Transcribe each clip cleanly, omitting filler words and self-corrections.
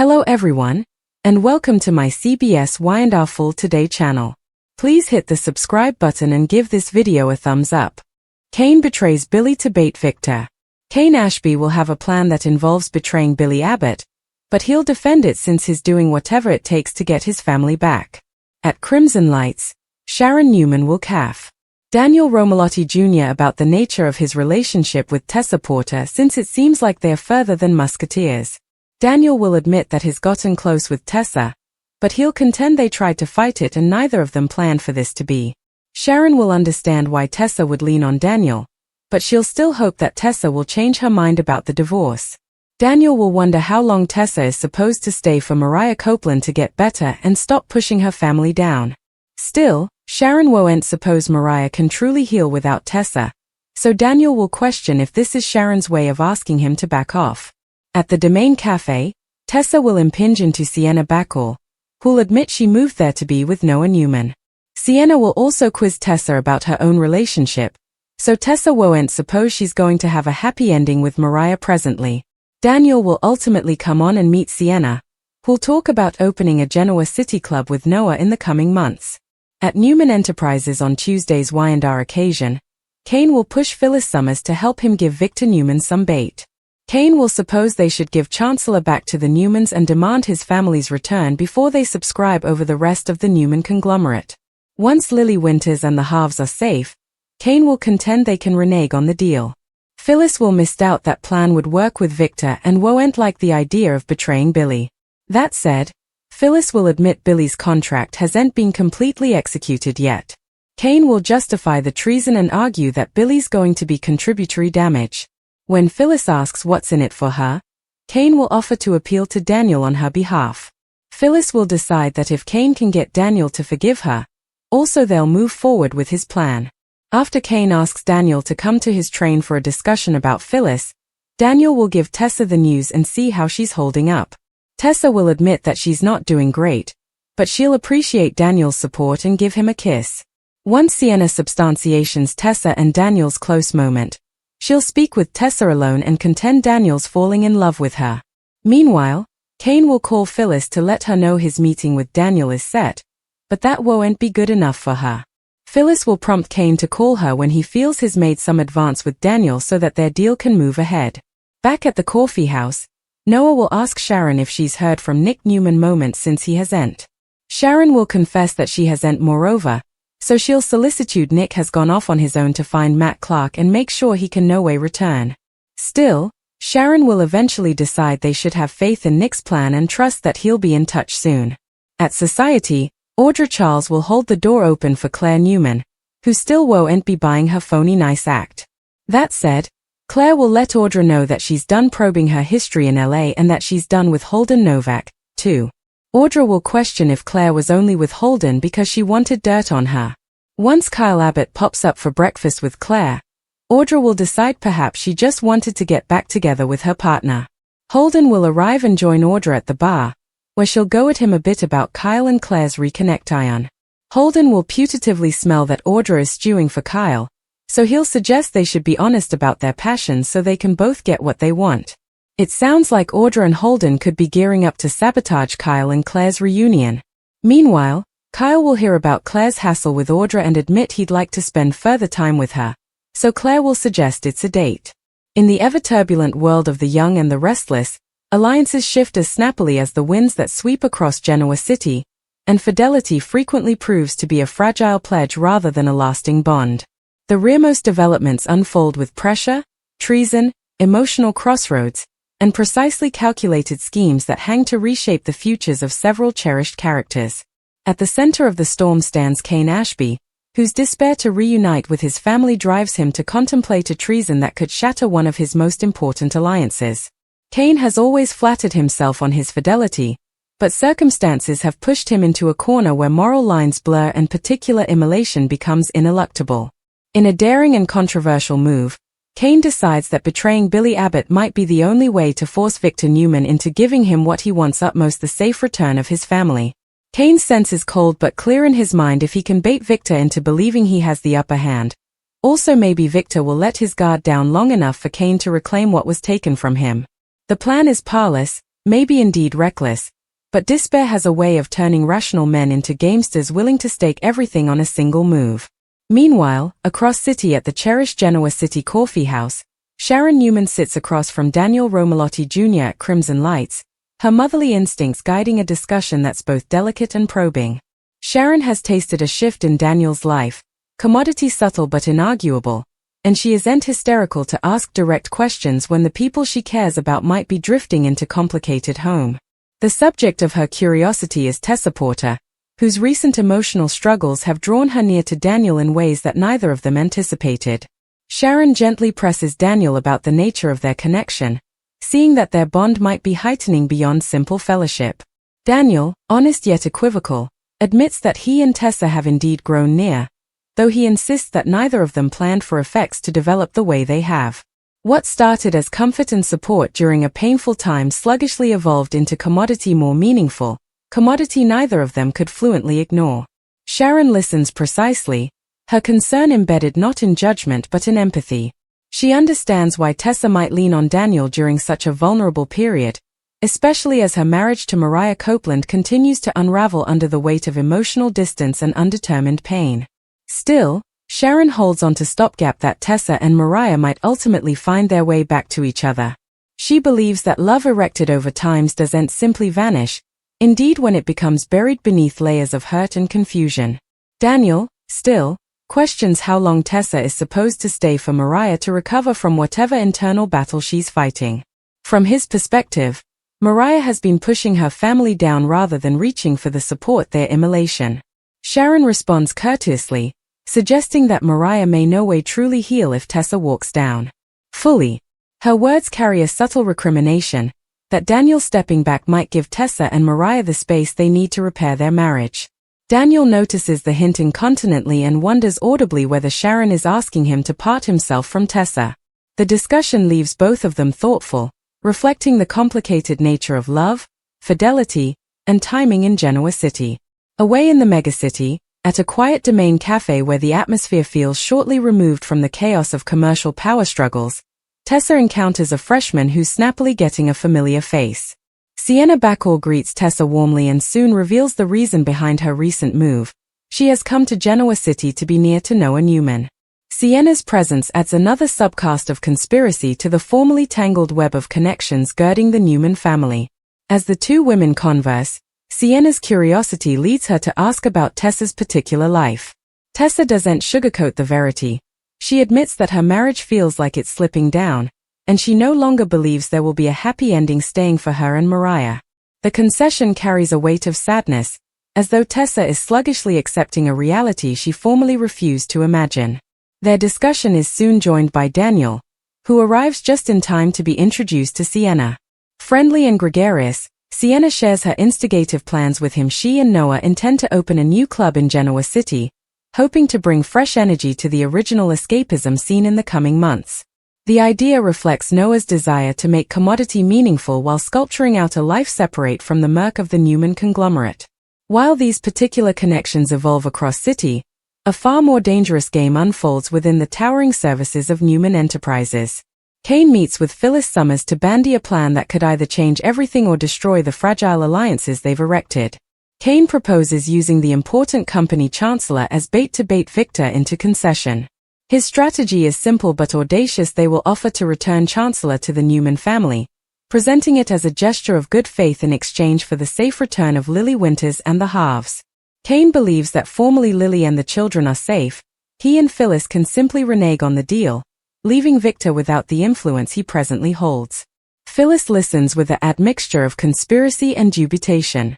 Hello everyone, and welcome to my CBS Y&R Full Today channel. Please hit the subscribe button and give this video a thumbs up. Kane betrays Billy to bait Victor. Kane Ashby will have a plan that involves betraying Billy Abbott, but he'll defend it since he's doing whatever it takes to get his family back. At Crimson Lights, Sharon Newman will CAF Daniel Romalotti Jr. about the nature of his relationship with Tessa Porter since it seems like they're further than musketeers. Daniel will admit that he's gotten close with Tessa, but he'll contend they tried to fight it and neither of them planned for this to be. Sharon will understand why Tessa would lean on Daniel, but she'll still hope that Tessa will change her mind about the divorce. Daniel will wonder how long Tessa is supposed to stay for Mariah Copeland to get better and stop pushing her family down. Still, Sharon won't suppose Mariah can truly heal without Tessa, so Daniel will question if this is Sharon's way of asking him to back off. At the Domain Cafe, Tessa will impinge into Sienna Bacall, who'll admit she moved there to be with Noah Newman. Sienna will also quiz Tessa about her own relationship, so Tessa won't suppose she's going to have a happy ending with Mariah presently. Daniel will ultimately come on and meet Sienna, who'll talk about opening a Genoa City Club with Noah in the coming months. At Newman Enterprises on Tuesday's Y&R occasion, Kane will push Phyllis Summers to help him give Victor Newman some bait. Kane will suppose they should give Chancellor back to the Newmans and demand his family's return before they subscribe over the rest of the Newman conglomerate. Once Lily Winters and the halves are safe, Kane will contend they can renege on the deal. Phyllis will misdoubt that plan would work with Victor and won't like the idea of betraying Billy. That said, Phyllis will admit Billy's contract hasn't been completely executed yet. Kane will justify the treason and argue that Billy's going to be contributory damage. When Phyllis asks what's in it for her, Kane will offer to appeal to Daniel on her behalf. Phyllis will decide that if Kane can get Daniel to forgive her, also they'll move forward with his plan. After Kane asks Daniel to come to his train for a discussion about Phyllis, Daniel will give Tessa the news and see how she's holding up. Tessa will admit that she's not doing great, but she'll appreciate Daniel's support and give him a kiss. Once Sienna substantiates Tessa and Daniel's close moment, she'll speak with Tessa alone and contend Daniel's falling in love with her. Meanwhile, Kane will call Phyllis to let her know his meeting with Daniel is set, but that won't be good enough for her. Phyllis will prompt Kane to call her when he feels he's made some advance with Daniel so that their deal can move ahead. Back at the coffee house, Noah will ask Sharon if she's heard from Nick Newman moments since he hasn't. Sharon will confess that she hasn't moreover, so she'll solicitude Nick has gone off on his own to find Matt Clark and make sure he can no way return. Still, Sharon will eventually decide they should have faith in Nick's plan and trust that he'll be in touch soon. At Society, Audra Charles will hold the door open for Claire Newman, who still won't be buying her phony nice act. That said, Claire will let Audra know that she's done probing her history in LA and that she's done with Holden Novak, too. Audra will question if Claire was only with Holden because she wanted dirt on her. Once Kyle Abbott pops up for breakfast with Claire, Audra will decide perhaps she just wanted to get back together with her partner. Holden will arrive and join Audra at the bar, where she'll go at him a bit about Kyle and Claire's reconnect. Holden will putatively smell that Audra is stewing for Kyle, so he'll suggest they should be honest about their passions so they can both get what they want. It sounds like Audra and Holden could be gearing up to sabotage Kyle and Claire's reunion. Meanwhile, Kyle will hear about Claire's hassle with Audra and admit he'd like to spend further time with her, so Claire will suggest it's a date. In the ever-turbulent world of the young and the restless, alliances shift as snappily as the winds that sweep across Genoa City, and fidelity frequently proves to be a fragile pledge rather than a lasting bond. The rearmost developments unfold with pressure, treason, emotional crossroads, and precisely calculated schemes that hang to reshape the futures of several cherished characters. At the center of the storm stands Kane Ashby, whose despair to reunite with his family drives him to contemplate a treason that could shatter one of his most important alliances. Kane has always flattered himself on his fidelity, but circumstances have pushed him into a corner where moral lines blur and particular immolation becomes ineluctable. In a daring and controversial move, Kane decides that betraying Billy Abbott might be the only way to force Victor Newman into giving him what he wants utmost, the safe return of his family. Kane's sense is cold but clear in his mind if he can bait Victor into believing he has the upper hand. Also maybe Victor will let his guard down long enough for Kane to reclaim what was taken from him. The plan is parlous, may be indeed reckless, but despair has a way of turning rational men into gamesters willing to stake everything on a single move. Meanwhile, across city at the cherished Genoa City Coffee House, Sharon Newman sits across from Daniel Romalotti Jr. at Crimson Lights, her motherly instincts guiding a discussion that's both delicate and probing. Sharon has tasted a shift in Daniel's life, commodity subtle but inarguable, and she isn't hysterical to ask direct questions when the people she cares about might be drifting into complicated home. The subject of her curiosity is Tessa Porter, whose recent emotional struggles have drawn her near to Daniel in ways that neither of them anticipated. Sharon gently presses Daniel about the nature of their connection, seeing that their bond might be heightening beyond simple fellowship. Daniel, honest yet equivocal, admits that he and Tessa have indeed grown near, though he insists that neither of them planned for effects to develop the way they have. What started as comfort and support during a painful time sluggishly evolved into commodity more meaningful, commodity neither of them could fluently ignore. Sharon listens precisely, her concern embedded not in judgment but in empathy. She understands why Tessa might lean on Daniel during such a vulnerable period, especially as her marriage to Mariah Copeland continues to unravel under the weight of emotional distance and undetermined pain. Still, Sharon holds on to stopgap that Tessa and Mariah might ultimately find their way back to each other. She believes that love erected over times doesn't simply vanish, indeed when it becomes buried beneath layers of hurt and confusion. Daniel, still, questions how long Tessa is supposed to stay for Mariah to recover from whatever internal battle she's fighting. From his perspective, Mariah has been pushing her family down rather than reaching for the support their immolation. Sharon responds courteously, suggesting that Mariah may no way truly heal if Tessa walks down fully. Her words carry a subtle recrimination that Daniel stepping back might give Tessa and Mariah the space they need to repair their marriage. Daniel notices the hint incontinently and wonders audibly whether Sharon is asking him to part himself from Tessa. The discussion leaves both of them thoughtful, reflecting the complicated nature of love, fidelity, and timing in Genoa City. Away in the megacity, at a quiet domain cafe where the atmosphere feels shortly removed from the chaos of commercial power struggles, Tessa encounters a freshman who's snappily getting a familiar face. Sienna Bacall greets Tessa warmly and soon reveals the reason behind her recent move. She has come to Genoa City to be near to Noah Newman. Sienna's presence adds another subcast of conspiracy to the formerly tangled web of connections girding the Newman family. As the two women converse, Sienna's curiosity leads her to ask about Tessa's particular life. Tessa doesn't sugarcoat the verity. She admits that her marriage feels like it's slipping down, and she no longer believes there will be a happy ending staying for her and Mariah. The concession carries a weight of sadness, as though Tessa is sluggishly accepting a reality she formerly refused to imagine. Their discussion is soon joined by Daniel, who arrives just in time to be introduced to Sienna. Friendly and gregarious, Sienna shares her instigative plans with him. She and Noah intend to open a new club in Genoa City, hoping to bring fresh energy to the original escapism seen in the coming months. The idea reflects Noah's desire to make commodity meaningful while sculpturing out a life separate from the murk of the Newman conglomerate. While these particular connections evolve across city, a far more dangerous game unfolds within the towering services of Newman Enterprises. Kane meets with Phyllis Summers to bandy a plan that could either change everything or destroy the fragile alliances they've erected. Kane proposes using the important company chancellor as bait to bait Victor into concession. His strategy is simple but audacious. They will offer to return chancellor to the Newman family, presenting it as a gesture of good faith in exchange for the safe return of Lily Winters and the Halves. Kane believes that formally Lily and the children are safe. He and Phyllis can simply renege on the deal, leaving Victor without the influence he presently holds. Phyllis listens with an admixture of conspiracy and dubitation.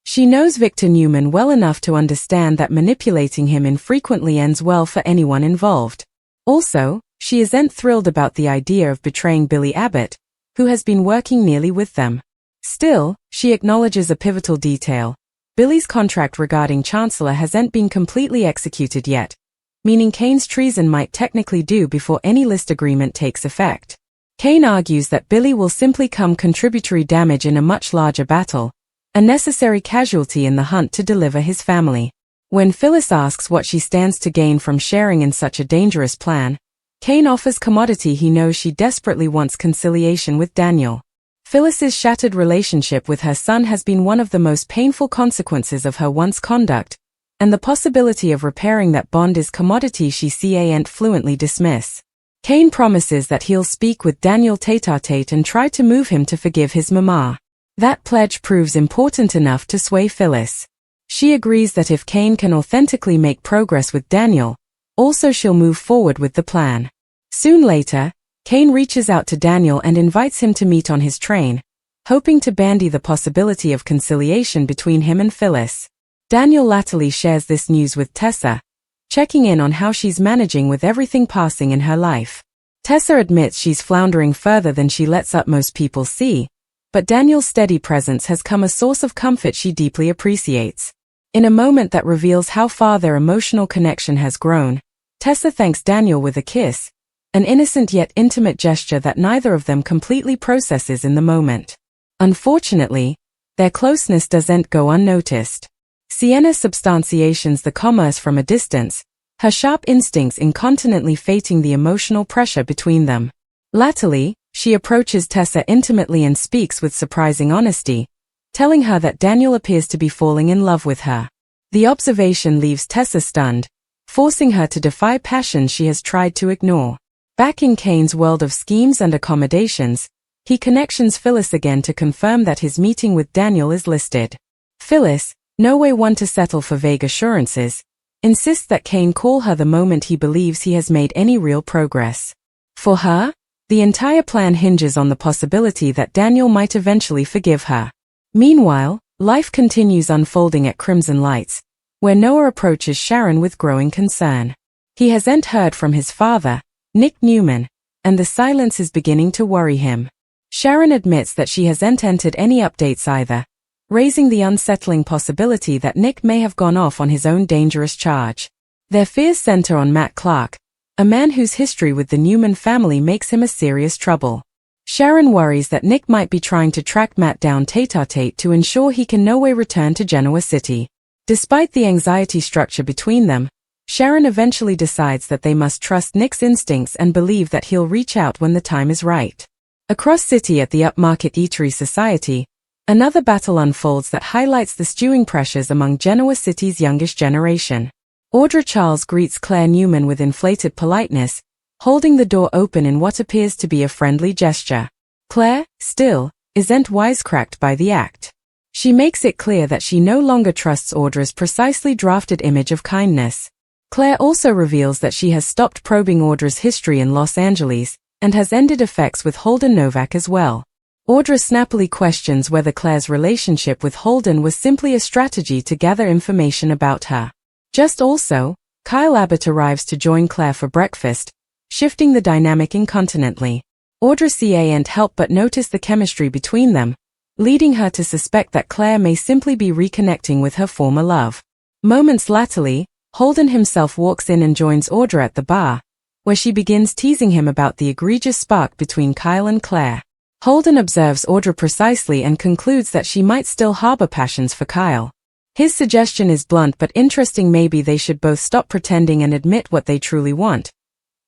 She knows Victor Newman well enough to understand that manipulating him infrequently ends well for anyone involved. Also, she isn't thrilled about the idea of betraying Billy Abbott, who has been working nearly with them. Still, she acknowledges a pivotal detail. Billy's contract regarding Chancellor hasn't been completely executed yet, meaning Kane's treason might technically due before any list agreement takes effect. Kane argues that Billy will simply come contributory damage in a much larger battle, a necessary casualty in the hunt to deliver his family. When Phyllis asks what she stands to gain from sharing in such a dangerous plan, Kane offers commodity. He knows she desperately wants conciliation with Daniel. Phyllis's shattered relationship with her son has been one of the most painful consequences of her once conduct, and the possibility of repairing that bond is commodity she can't fluently dismiss. Kane promises that he'll speak with Daniel tete-a-tete and try to move him to forgive his mama. That pledge proves important enough to sway Phyllis. She agrees that if Kane can authentically make progress with Daniel, also she'll move forward with the plan. Soon later, Kane reaches out to Daniel and invites him to meet on his train, hoping to bandy the possibility of conciliation between him and Phyllis. Daniel latterly shares this news with Tessa, checking in on how she's managing with everything passing in her life. Tessa admits she's floundering further than she lets up most people see, but Daniel's steady presence has come a source of comfort she deeply appreciates. In a moment that reveals how far their emotional connection has grown, Tessa thanks Daniel with a kiss, an innocent yet intimate gesture that neither of them completely processes in the moment. Unfortunately, their closeness doesn't go unnoticed. Sienna substantiates the commerce from a distance, her sharp instincts incontinently fating the emotional pressure between them. Latterly, she approaches Tessa intimately and speaks with surprising honesty, telling her that Daniel appears to be falling in love with her. The observation leaves Tessa stunned, forcing her to defy passion she has tried to ignore. Back in Kane's world of schemes and accommodations, he connections Phyllis again to confirm that his meeting with Daniel is listed. Phyllis, no way one to settle for vague assurances, insists that Kane call her the moment he believes he has made any real progress. For her, the entire plan hinges on the possibility that Daniel might eventually forgive her. Meanwhile, life continues unfolding at Crimson Lights, where Noah approaches Sharon with growing concern. He hasn't heard from his father, Nick Newman, and the silence is beginning to worry him. Sharon admits that she hasn't entered any updates either, raising the unsettling possibility that Nick may have gone off on his own dangerous charge. Their fears center on Matt Clark, a man whose history with the Newman family makes him a serious trouble. Sharon worries that Nick might be trying to track Matt down tete-a-tete to ensure he can no way return to Genoa City. Despite the anxiety structure between them, Sharon eventually decides that they must trust Nick's instincts and believe that he'll reach out when the time is right. Across city at the upmarket eatery society, another battle unfolds that highlights the stewing pressures among Genoa City's youngest generation. Audra Charles greets Claire Newman with inflated politeness, holding the door open in what appears to be a friendly gesture. Claire, still, isn't wisecracked by the act. She makes it clear that she no longer trusts Audra's precisely drafted image of kindness. Claire also reveals that she has stopped probing Audra's history in Los Angeles, and has ended effects with Holden Novak as well. Audra snappily questions whether Claire's relationship with Holden was simply a strategy to gather information about her. Just also, Kyle Abbott arrives to join Claire for breakfast, shifting the dynamic incontinently. Audra can't help but notice the chemistry between them, leading her to suspect that Claire may simply be reconnecting with her former love. Moments latterly, Holden himself walks in and joins Audra at the bar, where she begins teasing him about the egregious spark between Kyle and Claire. Holden observes Audra precisely and concludes that she might still harbor passions for Kyle. His suggestion is blunt but interesting: maybe they should both stop pretending and admit what they truly want.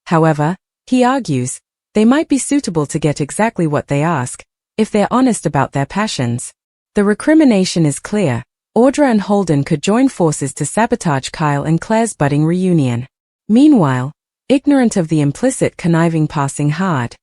However, he argues, they might be suitable to get exactly what they ask, if they're honest about their passions. The recrimination is clear: Audra and Holden could join forces to sabotage Kyle and Claire's budding reunion. Meanwhile, ignorant of the implicit conniving passing hard,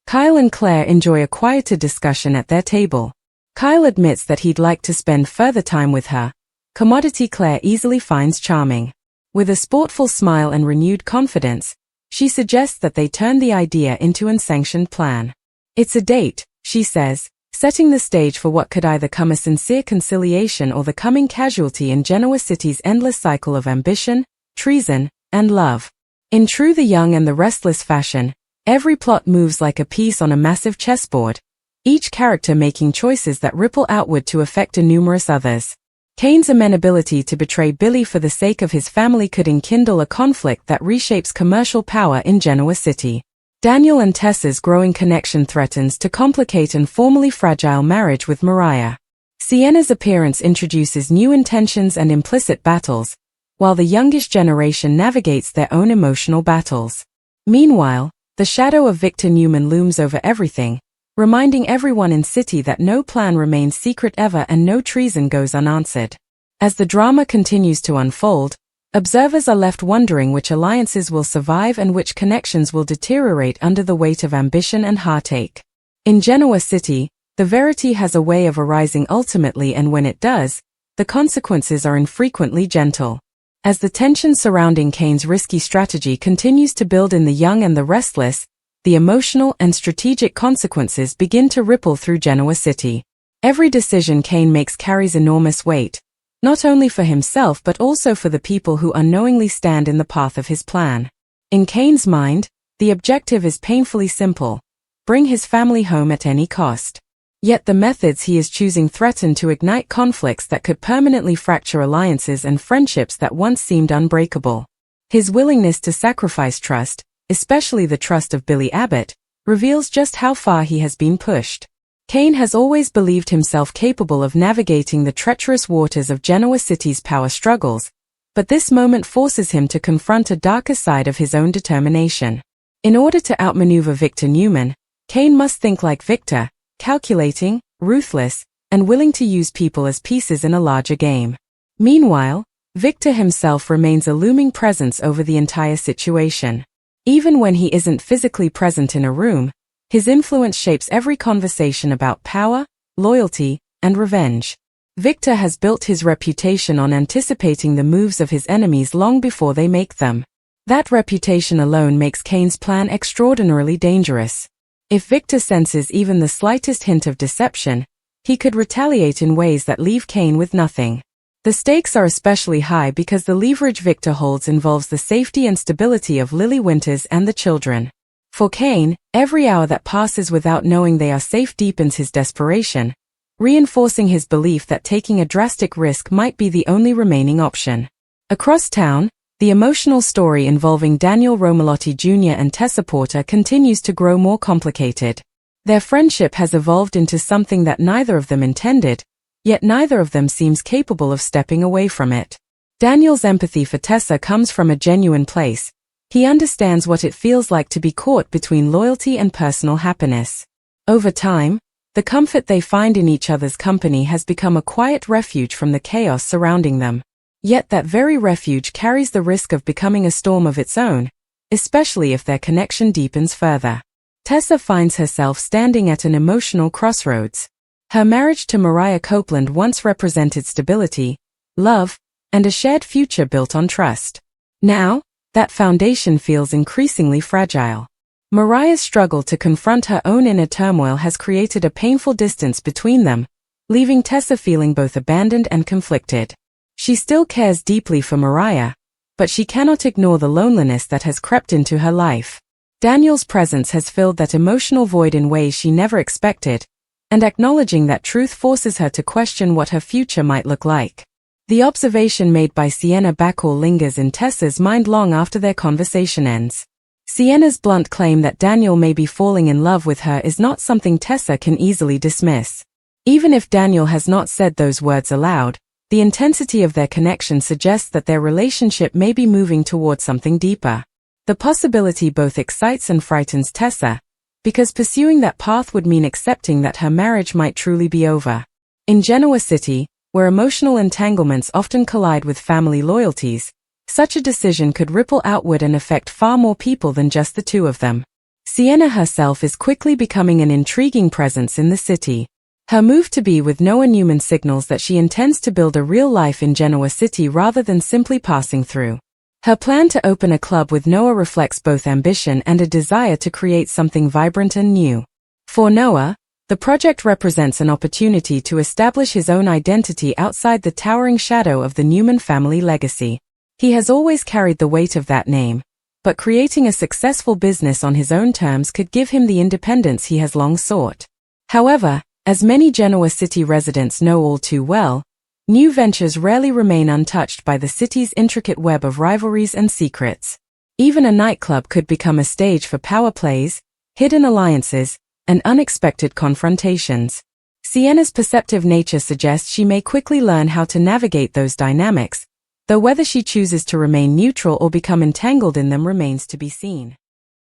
Kyle and Claire enjoy a quieter discussion at their table. Kyle admits that he'd like to spend further time with her, commodity Claire easily finds charming. With a sportful smile and renewed confidence, she suggests that they turn the idea into an unsanctioned plan. It's a date, she says, setting the stage for what could either come a sincere conciliation or the coming casualty in Genoa City's endless cycle of ambition, treason, and love. In true The Young and the Restless fashion, every plot moves like a piece on a massive chessboard, each character making choices that ripple outward to affect numerous others. Kane's amenability to betray Billy for the sake of his family could enkindle a conflict that reshapes commercial power in Genoa City. Daniel and Tessa's growing connection threatens to complicate an formerly fragile marriage with Mariah. Sienna's appearance introduces new intentions and implicit battles, while the youngest generation navigates their own emotional battles. Meanwhile, the shadow of Victor Newman looms over everything, reminding everyone in city that no plan remains secret ever and no treason goes unanswered. As the drama continues to unfold, observers are left wondering which alliances will survive and which connections will deteriorate under the weight of ambition and heartache. In Genoa City, the verity has a way of arising ultimately, and when it does, the consequences are infrequently gentle. As the tension surrounding Kane's risky strategy continues to build in the young and the restless, the emotional and strategic consequences begin to ripple through Genoa City. Every decision Kane makes carries enormous weight, not only for himself but also for the people who unknowingly stand in the path of his plan. In Kane's mind, the objective is painfully simple: bring his family home at any cost. Yet the methods he is choosing threaten to ignite conflicts that could permanently fracture alliances and friendships that once seemed unbreakable. His willingness to sacrifice trust, especially the trust of Billy Abbott, reveals just how far he has been pushed. Kane has always believed himself capable of navigating the treacherous waters of Genoa City's power struggles, but this moment forces him to confront a darker side of his own determination. In order to outmaneuver Victor Newman, Kane must think like Victor, calculating, ruthless, and willing to use people as pieces in a larger game. Meanwhile, Victor himself remains a looming presence over the entire situation. Even when he isn't physically present in a room, his influence shapes every conversation about power, loyalty, and revenge. Victor has built his reputation on anticipating the moves of his enemies long before they make them. That reputation alone makes Kane's plan extraordinarily dangerous. If Victor senses even the slightest hint of deception, he could retaliate in ways that leave Kane with nothing. The stakes are especially high because the leverage Victor holds involves the safety and stability of Lily Winters and the children. For Kane, every hour that passes without knowing they are safe deepens his desperation, reinforcing his belief that taking a drastic risk might be the only remaining option. Across town, the emotional story involving Daniel Romalotti Jr. and Tessa Porter continues to grow more complicated. Their friendship has evolved into something that neither of them intended, yet neither of them seems capable of stepping away from it. Daniel's empathy for Tessa comes from a genuine place. He understands what it feels like to be caught between loyalty and personal happiness. Over time, the comfort they find in each other's company has become a quiet refuge from the chaos surrounding them. Yet that very refuge carries the risk of becoming a storm of its own, especially if their connection deepens further. Tessa finds herself standing at an emotional crossroads. Her marriage to Mariah Copeland once represented stability, love, and a shared future built on trust. Now, that foundation feels increasingly fragile. Mariah's struggle to confront her own inner turmoil has created a painful distance between them, leaving Tessa feeling both abandoned and conflicted. She still cares deeply for Mariah, but she cannot ignore the loneliness that has crept into her life. Daniel's presence has filled that emotional void in ways she never expected, and acknowledging that truth forces her to question what her future might look like. The observation made by Sienna Bacall lingers in Tessa's mind long after their conversation ends. Sienna's blunt claim that Daniel may be falling in love with her is not something Tessa can easily dismiss. Even if Daniel has not said those words aloud, the intensity of their connection suggests that their relationship may be moving toward something deeper. The possibility both excites and frightens Tessa, because pursuing that path would mean accepting that her marriage might truly be over. In Genoa City, where emotional entanglements often collide with family loyalties, such a decision could ripple outward and affect far more people than just the two of them. Sienna herself is quickly becoming an intriguing presence in the city. Her move to be with Noah Newman signals that she intends to build a real life in Genoa City rather than simply passing through. Her plan to open a club with Noah reflects both ambition and a desire to create something vibrant and new. For Noah, the project represents an opportunity to establish his own identity outside the towering shadow of the Newman family legacy. He has always carried the weight of that name, but creating a successful business on his own terms could give him the independence he has long sought. However, as many Genoa City residents know all too well, new ventures rarely remain untouched by the city's intricate web of rivalries and secrets. Even a nightclub could become a stage for power plays, hidden alliances, and unexpected confrontations. Sienna's perceptive nature suggests she may quickly learn how to navigate those dynamics, though whether she chooses to remain neutral or become entangled in them remains to be seen.